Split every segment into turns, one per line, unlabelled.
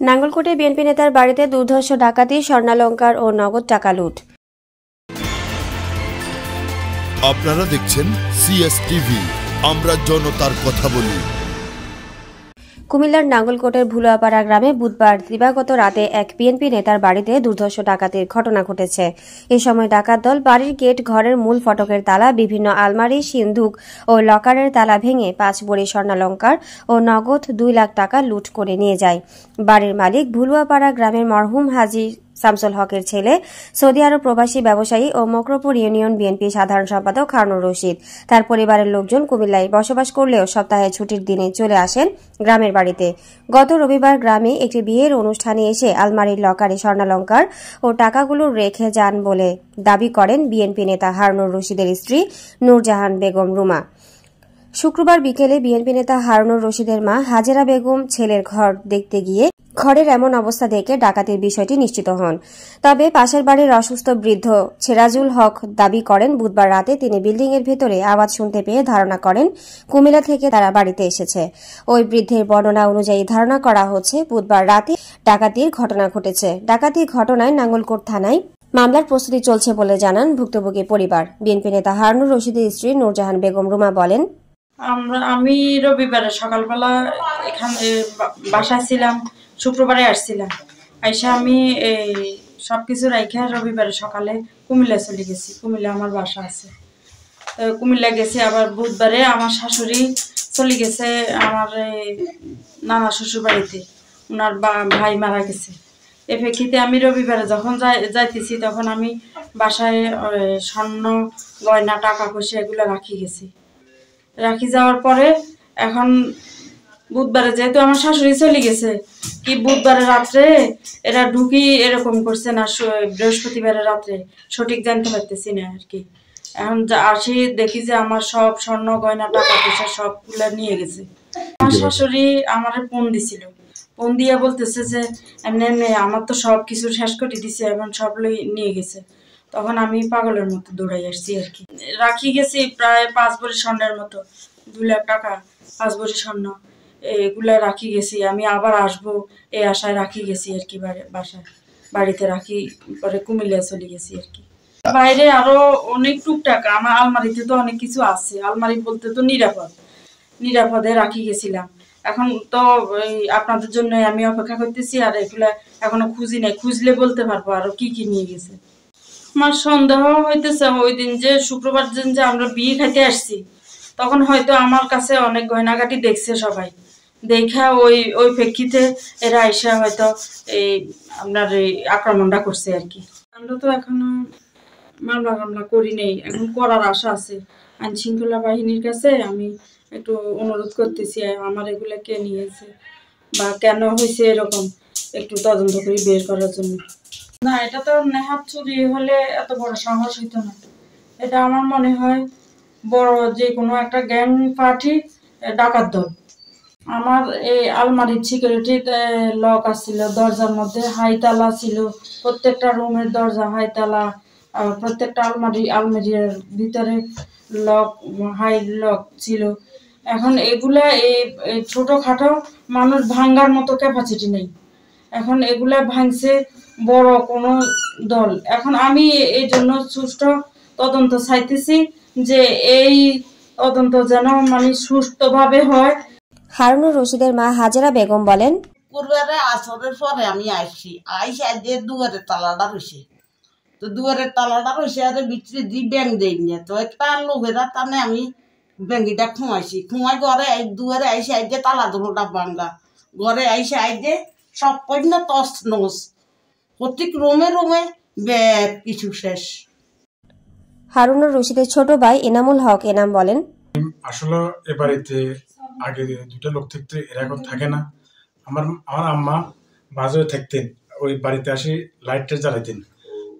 নাঙ্গলকোটে BNP নেতার বাড়িতে দুর্ধর্ষ ডাকাতি, স্বর্ণালংকার ও নগদ টাকা লুট।
আপনারা দেখছেন সিএসটিভি, আমরা জনতার কথা বলি।
কুমিল্লার নাঙ্গলকোটের ভুলুয়াপাড়া গ্রামে বুধবার দিবাগত রাতে এক বিএনপি নেতার বাড়িতে দুর্ধর্ষ ডাকাতির ঘটনা ঘটেছে। এ সময় ডাকাত দল বাড়ির গেট, ঘরের মূল ফটকের তালা, বিভিন্ন আলমারি, সিন্ধুক ও লকারের তালা ভেঙে 5 ভরি স্বর্ণালংকার ও নগদ 2 লাখ টাকা লুট করে নিয়ে যায়। বাড়ির মালিক ভুলুয়াপাড়া গ্রামের মরহুম হাজী শামসুল হকের ছেলে, সৌদি আরব প্রবাসী ব্যবসায়ী ও মকরপুর ইউনিয়ন বিএনপি সাধারণ সম্পাদক হারুনুর রশিদ। তার পরিবারের লোকজন কুমিল্লায় বসবাস করলেও সপ্তাহে ছুটির দিনে চলে আসেন গ্রামের বাড়িতে। গত রবিবার গ্রামে একটি বিয়ের অনুষ্ঠানে এসে আলমারির লকারে স্বর্ণালংকার ও টাকাগুলো রেখে যান বলে দাবি করেন বিএনপি নেতা হারুনুর রশিদের স্ত্রী নূরজাহান বেগম রুমা। শুক্রবার বিকেলে বিএনপি নেতা হারুনুর রশিদের মা হাজেরা বেগম ছেলের ঘর দেখতে গিয়ে ঘরের এমন অবস্থা দেখে ডাকাতির বিষয়টি নিশ্চিত হন। তবে পাশের বাড়ির অসুস্থ বৃদ্ধ সেরাজুল হক দাবি করেন, বুধবার রাতে তিনি বিল্ডিং এর ভেতরে আওয়াজ শুনতে পেয়ে ধারণা করেন কুমিল্লা থেকে তারা বাড়িতে এসেছে। ওই বৃদ্ধের বর্ণনা অনুযায়ী ধারণা করা হচ্ছে বুধবার রাতে ডাকাতির ঘটনা ঘটেছে। ডাকাতির ঘটনায় নাঙ্গলকোট থানায় মামলার প্রস্তুতি চলছে বলে জানান ভুক্তভোগী পরিবার। বিএনপি নেতা হারুনুর রশিদের স্ত্রী নূরজাহান বেগম রুমা বলেন,
আমি রবিবারে সকালবেলা এখানে বাসায় ছিলাম, শুক্রবারে আসছিলাম। আইসা আমি সবকিছু রাইখা রবিবারে সকালে কুমিল্লা চলে গেছি। কুমিল্লা আমার বাসা আছে, কুমিল্লা গেছি। আবার বুধবারে আমার শাশুড়ি চলে গেছে আমার নানা শ্বশুর বাড়িতে, ওনার ভাই মারা গেছে। এ প্রেক্ষিতে আমি রবিবারে যখন যাইতেছি তখন আমি বাসায় স্বর্ণ গয়না, টাকা পয়সা এগুলো রাখি যাওয়ার পরে এখন বুধবারে যেহেতু আমার শাশুড়ি চলে গেছে, কি বুধবারে রাত্রে এরা ঢুকি এরকম করছে না, বৃহস্পতিবারের রাত্রে সঠিক জানতে পারতেছি না আর কি। এখন আসি দেখি যে আমার সব স্বর্ণ গয়না, টাকা পয়সা সবগুলো নিয়ে গেছে। আমার শাশুড়ি আমার ফোন দিছিল, ফোন দিয়ে বলতেছে যে এমনি এমনি আমার তো সব কিছু শেষ করে দিছে, এখন সব নিয়ে গেছে। তখন আমি পাগলের মতো দৌড়াই আসছি আর কি। রাখি গেছি প্রায় 5 ভরি স্বর্ণের মতো, 2 লাখ টাকা, 5 ভরি স্বর্ণ এগুলা রাখি গেছি। আমি আবার আসবো এই আশায় রাখি গেছি আর কি, বাড়িতে রাখি পরে কুমিল্লা চলে গেছি আর কি। বাইরে আরো অনেক টুকটাক আমার আলমারিতে তো অনেক কিছু আছে। আলমারি বলতে তো নিরাপদে রাখি গেছিলাম। এখন তো আপনাদের জন্য আমি অপেক্ষা করতেছি, আর এগুলা এখনো খুঁজি নাই, খুঁজলে বলতে পারবো আরো কি কি নিয়ে গেছে। আমার সন্দেহ হইতেছে ওই দিন যে শুক্রবার দিন যে আমরা বিয়ে খাইতে আসছি, তখন হয়তো আমার কাছে অনেক গয়নাগাটি দেখছে সবাই, দেখা ওই প্রেক্ষিতে এরা এসে হয়তো আপনার এই আক্রমণটা করছে আর কি। আমরা তো এখনো মামলা করি নেই, এখন করার আশা আছে। আইন শৃঙ্খলা বাহিনীর কাছে আমি একটু অনুরোধ করতেছি, আমার এগুলা কে নিয়েছে বা কেন হয়েছে এরকম একটু তদন্ত করে বের করার জন্য। না, এটা তো নেহাত চুরি হলে এত বড় সাহস হইতো না। এটা আমার মনে হয় বড় যে কোনো একটা গ্যাং পার্টি, ডাকাত দল। আমার এই আলমারির সিকিউরিটি লক আছিল, দরজার মধ্যে হাইতালা ছিল, প্রত্যেকটা রুমের দরজা হাইতালা, প্রত্যেকটা আলমারির ভিতরে লক, হাই লক ছিল। এখন এগুলা এই ছোটখাটো মানুষ ভাঙ্গার মতো ক্যাপাসিটি নেই। এখন এগুলা ভাঙছে বড় কোনো দল। এখন আমি এই জন্য সুষ্ঠু তদন্ত চাইতেছি, যে এই তদন্ত যেন মানে সুষ্ঠুভাবে হয়।
হারুনুর রশিদের মা হাজেরা বেগম বলেন,
পূর্বের আসরের পরে আমি আইসি দুয়ারের তালাটা রয়েছে, তো দুয়ারের তালাটা রয়েছে আর ভিতরে দি ব্যাংক দেই না, তো একটা লোকেরা টানে আমি ব্যাঙ্গিটা খুঁমাই ঘরে দুয়ারে আইসে তালা দুটোটা ভাঙ্গা, ঘরে আইসে সব পর্যন্ত তস নস, প্রত্যেক রুমে ব্যাগ কিছু শেষ।
হারুনুর রশিদের ছোট ভাই এনামুল হক এনাম বলেন,
আসলে এ বাড়িতে আগে 2টা লোক থাকতে, এরা এখন থাকে না। আমার আম্মা বাজারে থাকতেন, ওই বাড়িতে আসি লাইটটা জ্বালাইতেন।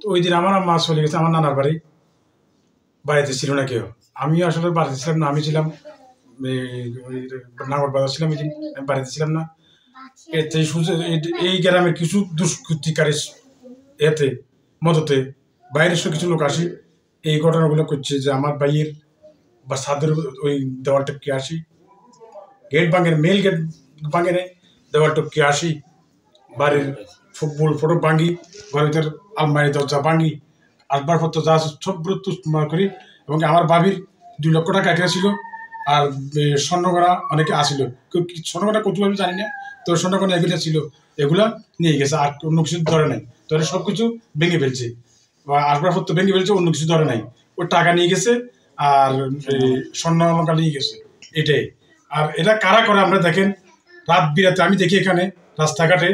তো ওই দিন আমার আম্মা চলে গেছে আমার নানার বাড়িতে ছিল না কেউ। আমিও আসলে বাড়িতে ছিলাম না, আমি ছিলাম নাগর বাজার ছিলাম, এই দিন আমি বাড়িতে ছিলাম না। এতে এই গ্রামের কিছু দুষ্কৃতিকারীর মদতে বাইরের কিছু লোক আসি এই ঘটনাগুলো করছে, যে আমার ভাইয়ের বা ছাদের ওই দেওয়ালটা কে আসি, গেট ভাঙেন, মেল গেট ভাঙেন, দেওয়ালটা কে আসি বাড়ির ফুটবল ফটক ভাঙি, ঘরের আলমারি দরজা ভাঙি, আসবাবপত্র যা সব করি। এবং আমার ভাবির 2 লক্ষ টাকা এটা ছিল, আর স্বর্ণগড়া অনেকে আসিল। স্বর্ণগড়া কত আমি জানি না, তো স্বর্ণগড়া এগুলো ছিল, এগুলা নিয়ে গেছে, আর অন্য কিছু ধরে নাই। তো সব কিছু ভেঙে ফেলছে, আসবাবপত্র ভেঙে ফেলছে, অন্য কিছু ধরে নাই। ওই টাকা নিয়ে গেছে আর স্বর্ণ অলঙ্কার নিয়ে গেছে, এটাই। আর এটা কারা করে আমরা দেখেন, রাত বিরাতে আমি দেখি এখানে রাস্তাঘাটে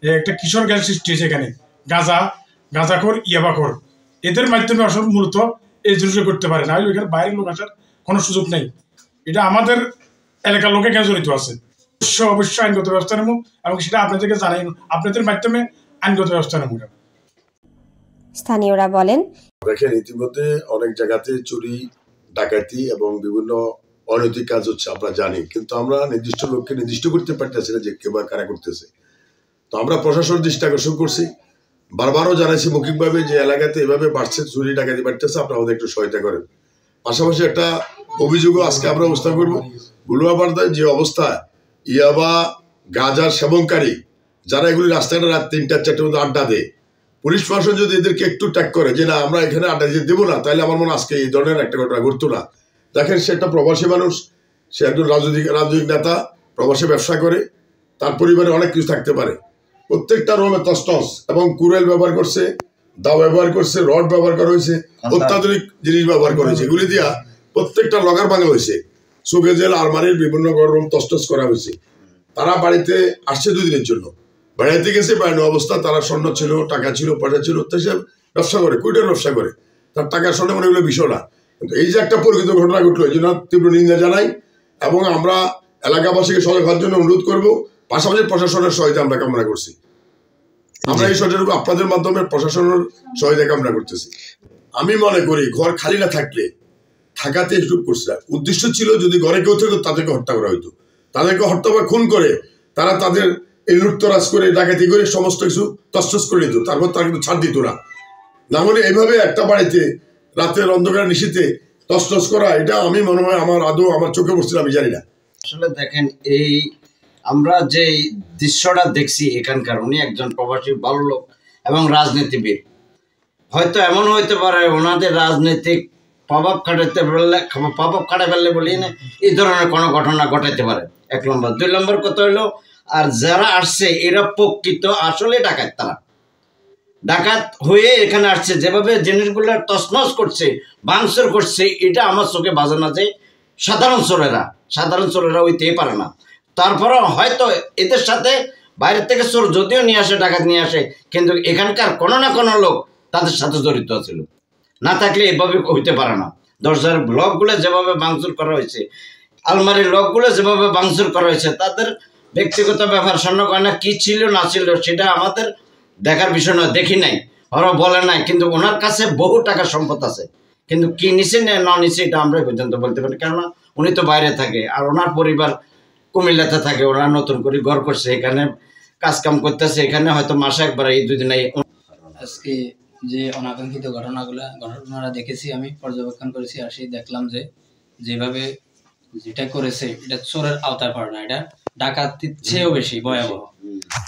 একটা কিশোর গ্যাস সৃষ্টি হয়েছে এখানে, গাঁজাখোর ইয়াবাখোর, এদের মাধ্যমে আসলে মূলত এই জিনিসটা করতে পারে না। এখানে বাইরের লোক আসার কোনো সুযোগ নেই। এটা আমাদের এলাকার লোকে কেন জড়িত আছে, অবশ্যই আইনগত ব্যবস্থা নেব, এবং সেটা আপনাদেরকে জানাই, আপনাদের মাধ্যমে আইনগত ব্যবস্থা নেব।
স্থানীয়রা বলেন,
দেখেন ইতিমধ্যে অনেক জায়গাতে চুরি ডাকাতি এবং বিভিন্ন অনৈতিক কাজ হচ্ছে, আমরা জানি, কিন্তু আমরা নির্দিষ্ট লোককে নির্দিষ্ট করতে পারতেছি না যে কে বা কারা করতেছে। তো আমরা প্রশাসনের দৃষ্টি আকর্ষণ করছি, বারবারও জানাইছি মৌখিকভাবে যে এলাকাতে এভাবে বাড়ছে, চুরি ডাকাতি বাড়তেছে, আপনারা আমাদের একটু সহায়তা করেন। পাশাপাশি একটা অভিযোগও আজকে আমরা অবস্থান করবো, গুলুয়াবার্দায় যে অবস্থা, ইয়াবা গাঁজার সেবনকারী যারা এগুলি রাস্তাঘাটে রাত 3টা 4টার মধ্যে আড্ডা দেয়, পুলিশ প্রশাসন যদি এদেরকে একটু ট্যাগ করে যে না আমরা এখানে আড্ডা দিতে দেবো না, তাহলে আমার মনে আজকে এই ধরনের একটা ঘটনা ঘটতো না। দেখেন সে একটা প্রবাসী মানুষ, সে একজন রাজনৈতিক নেতা, প্রবাসী ব্যবসা করে, তার পরিবারে অনেক কিছু থাকতে পারে। প্রত্যেকটা রুমে তসতস এবং কুড়েল ব্যবহার করছে, দাও ব্যবহার করছে, রড ব্যবহার করা হয়েছে, অত্যাধুনিক জিনিস ব্যবহার করেছে, এগুলি দিয়া প্রত্যেকটা লগার ভাঙা হয়েছে, সুগেজেল আলমারির বিভিন্ন রুম তসতস করা হয়েছে। তারা বাড়িতে আসছে 2 দিনের জন্য, বেড়াইতে গেছে, বেড়ানো অবস্থা, তারা স্বর্ণ ছিল, টাকা ছিল, পয়সা ছিল, সে ব্যবসা করে, কুইটার ব্যবসা করে, তার টাকা স্বর্ণ মনে এগুলো বিষয় না। কিন্তু এই যে একটা পরিচিত ঘটনা ঘটলো, এই জন্য তীব্র নিন্দা জানাই, এবং আমরা এলাকাবাসীকে সজাগ হওয়ার জন্য অনুরোধ করবো। পাশাপাশি প্রশাসনের সহায়তা আমরা কামনা করছি, আমরা এই সচেতন আপনাদের মাধ্যমে প্রশাসনের সহায়তা কামনা করতেছি। আমি মনে করি ঘর খালি না থাকলে থাকাতে একটু করছে, উদ্দেশ্য ছিল যদি ঘরে কেউ থাকতো তাদেরকে হত্যা করা হইতো, তাদেরকে হত্যা বা খুন করে তারা তাদের এই লুটতরাজ করে ডাকাতি করে সমস্ত কিছু তছনছ করে দিত, তারপর তারা কিন্তু ছাড় দিত না। না হলে এইভাবে একটা বাড়িতে রাতের অন্ধকার নিশীতে তছনছ করা, এটা আমি মনে হয় আমার আদৌ আমার চোখে পড়ছিল, আমি জানি না।
আসলে দেখেন এই আমরা যে দৃশ্যটা দেখছি এখানকার, উনি একজন প্রবাসী ভালো লোক এবং রাজনীতিবিদ, হয়তো এমন হইতে পারে ওনাদের রাজনৈতিক প্রভাব খাটাতে পারলে বলি না, এই ধরনের কোনো ঘটনা ঘটাইতে পারে, 1 নম্বর। 2 নম্বর কথা হইলো, আর যারা আসছে এরা প্রকৃত আসলে ডাকাত, তারা ডাকাত হয়ে এখানে আসছে, যেভাবে জিনিসগুলো তছনছ করছে, ভাঙচুর করছে, এটা আমার চোখে বাজে না যে সাধারণ চোরেরা হইতেই পারে না। তারপরেও হয়তো এদের সাথে বাইরের থেকে চোর যদিও নিয়ে আসে, ডাকাত নিয়ে আসে, কিন্তু এখানকার কোনো না কোনো লোক তাদের সাথে জড়িত ছিল, না থাকলে এভাবে হইতে পারে না। দরজার লকগুলো যেভাবে ভাঙচুর করা হয়েছে, আলমারির লকগুলো যেভাবে ভাঙচুর করা হয়েছে, তাদের ব্যক্তিগত ব্যাপার, স্বর্ণ গয়না কি ছিল না ছিল সেটা আমাদের দেখার বিষয় নয়, দেখি নাই, ওরা বলে নাই, কিন্তু ওনার কাছে বহু টাকা সম্পদ আছে, কিন্তু কি নিচে না নিচে এটা আমরা পর্যন্ত বলতে পারি, কেননা উনি তো বাইরে থাকে, আর ওনার পরিবার কুমিল্লাতে থাকে, ওরা নতুন করে ঘর করছে, এখানে কাজকাম করতেছে, এখানে হয়তো মাসে একবার এই 2 দিন।
আজকে যে অনাকাঙ্ক্ষিত ঘটনারা দেখেছি, আমি পর্যবেক্ষণ করেছি, আর সেই দেখলাম যে যেভাবে যেটা করেছে এটা চোরের আওতায় পড়ে না, এটা ডাকাতির চেয়েও বেশি ভয়াবহ।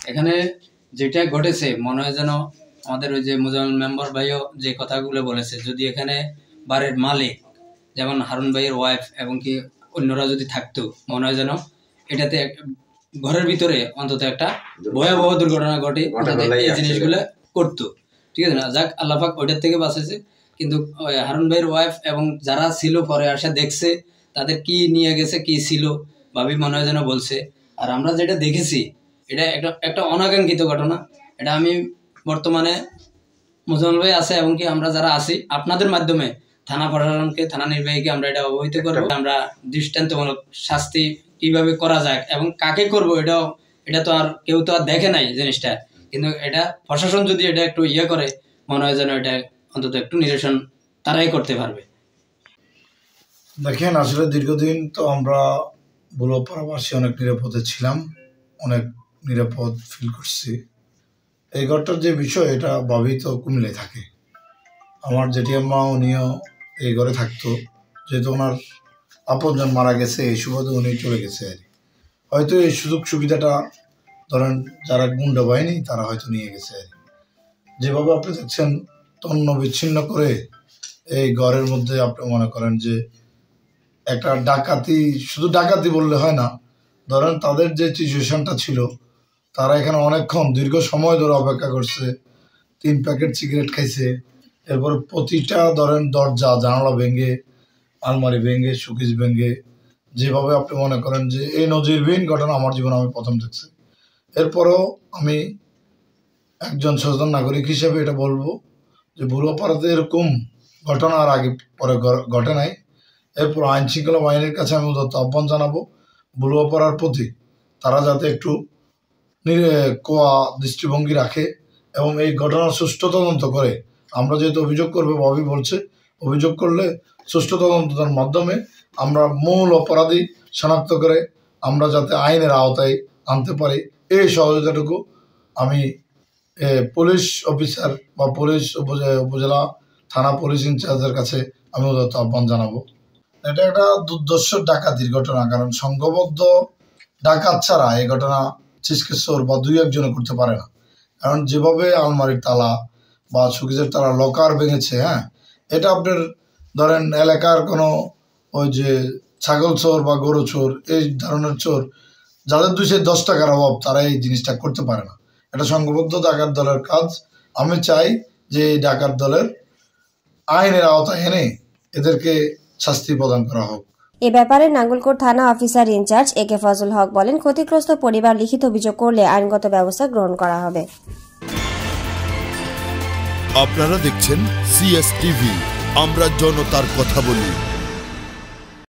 এখানে যেটা ঘটেছে মনে হয় যেন আমাদের ওই যে মুজাম্মেল মেম্বার ভাইও যে কথাগুলো বলেছে, যদি এখানে বাড়ির মালিক যেমন হারুন ভাইয়ের ওয়াইফ এবং কি অন্যরা যদি থাকতো, মনে হয় যেন এটাতে ঘরের ভিতরে অন্তত একটা ভয়াবহ দুর্ঘটনা ঘটে, এই জিনিসগুলো করতো, ঠিক আছে না? যাক, আল্লাহ পাক ওইটার থেকে বাঁচাইছে। কিন্তু হারুন ভাইয়ের ওয়াইফ এবং যারা ছিল পরে আসে দেখছে তাদের কি নিয়ে গেছে, কি ছিল, ভাবি মনে হয় যেন বলছে। আর আমরা যেটা দেখেছি এটা একটা অনাকাঙ্ক্ষিত ঘটনা। এটা আমি বর্তমানে মুজাম্মেল ভাই আছে এবং কি আমরা যারা আছি আপনাদের মাধ্যমে থানা প্রশাসনকে, থানা নির্বাহীকে আমরা এটা অবহিত করবো, আমরা দৃষ্টান্তমূলক শাস্তি কিভাবে করা যায় এবং কাকে করব, এটা তো আর কেউ তো আর দেখে নাই জিনিসটা, কিন্তু এটা প্রশাসন যদি এটা একটু করে, মনে হয় যেন এটা অন্তত একটু নিরসন তারাই করতে পারবে।
দেখেন, আসলে দীর্ঘদিন তো আমরা বুলপাড়াবাসী অনেক নিরাপদে ছিলাম, অনেক নিরাপদ ফিল করছি। এই ঘরটার যে বিষয়, এটা ভাবি তো কুমিল্লায় থাকে, আমার জেঠিয়াম্মা উনিও এই ঘরে থাকতো, যেহেতু ওনার আপনজন মারা গেছে এই সুবাদে উনি চলে গেছে। হয়তো এই সুযোগ সুবিধাটা ধরেন যারা গুন্ডা বাহিনী তারা হয়তো নিয়ে গেছে। যেভাবে আপনি দেখছেন তন্ন বিচ্ছিন্ন করে এই ঘরের মধ্যে আপনি মনে করেন যে একটা ডাকাতি, শুধু ডাকাতি বললে হয় না, ধরেন তাদের যে সিচুয়েশনটা ছিল, তারা এখানে অনেকক্ষণ দীর্ঘ সময় ধরে অপেক্ষা করছে, 3 প্যাকেট সিগারেট খাইছে, এরপর প্রতিটা ধরেন দরজা জানালা ভেঙে, আলমারি ভেঙে, শোকেস ভেঙে, যেভাবে আপনি মনে করেন যে এই নজিরবিহীন ঘটনা আমার জীবনে আমি প্রথম দেখছি। এরপরেও আমি একজন সচেতন নাগরিক হিসেবে এটা বলবো যে বুড়োপাড়াতে এরকম ঘটনা আর আগে পরে ঘটে নাই। এরপর আইন শৃঙ্খলা বাহিনীর কাছে আমি উদাত্ত আহ্বান জানাবো বুড়োপাড়ার প্রতি, তারা যাতে একটু কোয়া দৃষ্টিভঙ্গি রাখে এবং এই ঘটনার সুষ্ঠু তদন্ত করে। আমরা যেহেতু অভিযোগ করবে, ববি বলছে অভিযোগ করলে সুষ্ঠু তদন্তের মাধ্যমে আমরা মূল অপরাধী শনাক্ত করে আমরা যাতে আইনের আওতায় আনতে পারি, এই সহযোগিতাটুকু আমি পুলিশ অফিসার বা পুলিশ উপজেলা থানা পুলিশ ইনচার্জের কাছে আমি উদাত্ত আহ্বান জানাবো। এটা একটা দুর্দর্শ ডাকাতির ঘটনা, কারণ সংঘবদ্ধ ডাকাত ছাড়া এই ঘটনা চিস্কেশ্বর বা 2-1 জনে করতে পারে না। কারণ যেভাবে আলমারির তালা বা শোকেসের তালা লকার ভেঙেছে, হ্যাঁ, এটা আপনার ধরেন এলাকার কোনো ওই যে ছাগল চোর বা গরু চোর, এই ধরনের চোর যাদের 210 টাকার অভাব, তারা এই জিনিসটা করতে পারে না। এটা সংঘবদ্ধ ডাকাত দলের কাজ। আমি চাই যে এই ডাকাত দলের আইনের আওতায় এনে এদেরকে শাস্তি প্রদান করা হোক।
এ ব্যাপারে নাঙ্গলকোট থানা অফিসার ইনচার্জ AK ফজল হক বলেন, ক্ষতিগ্রস্ত পরিবার লিখিত অভিযোগ করলে আইনগত ব্যবস্থা গ্রহণ করা হবে।
আপনারা দেখছেন CSTV, আমরা জনতার কথা বলি।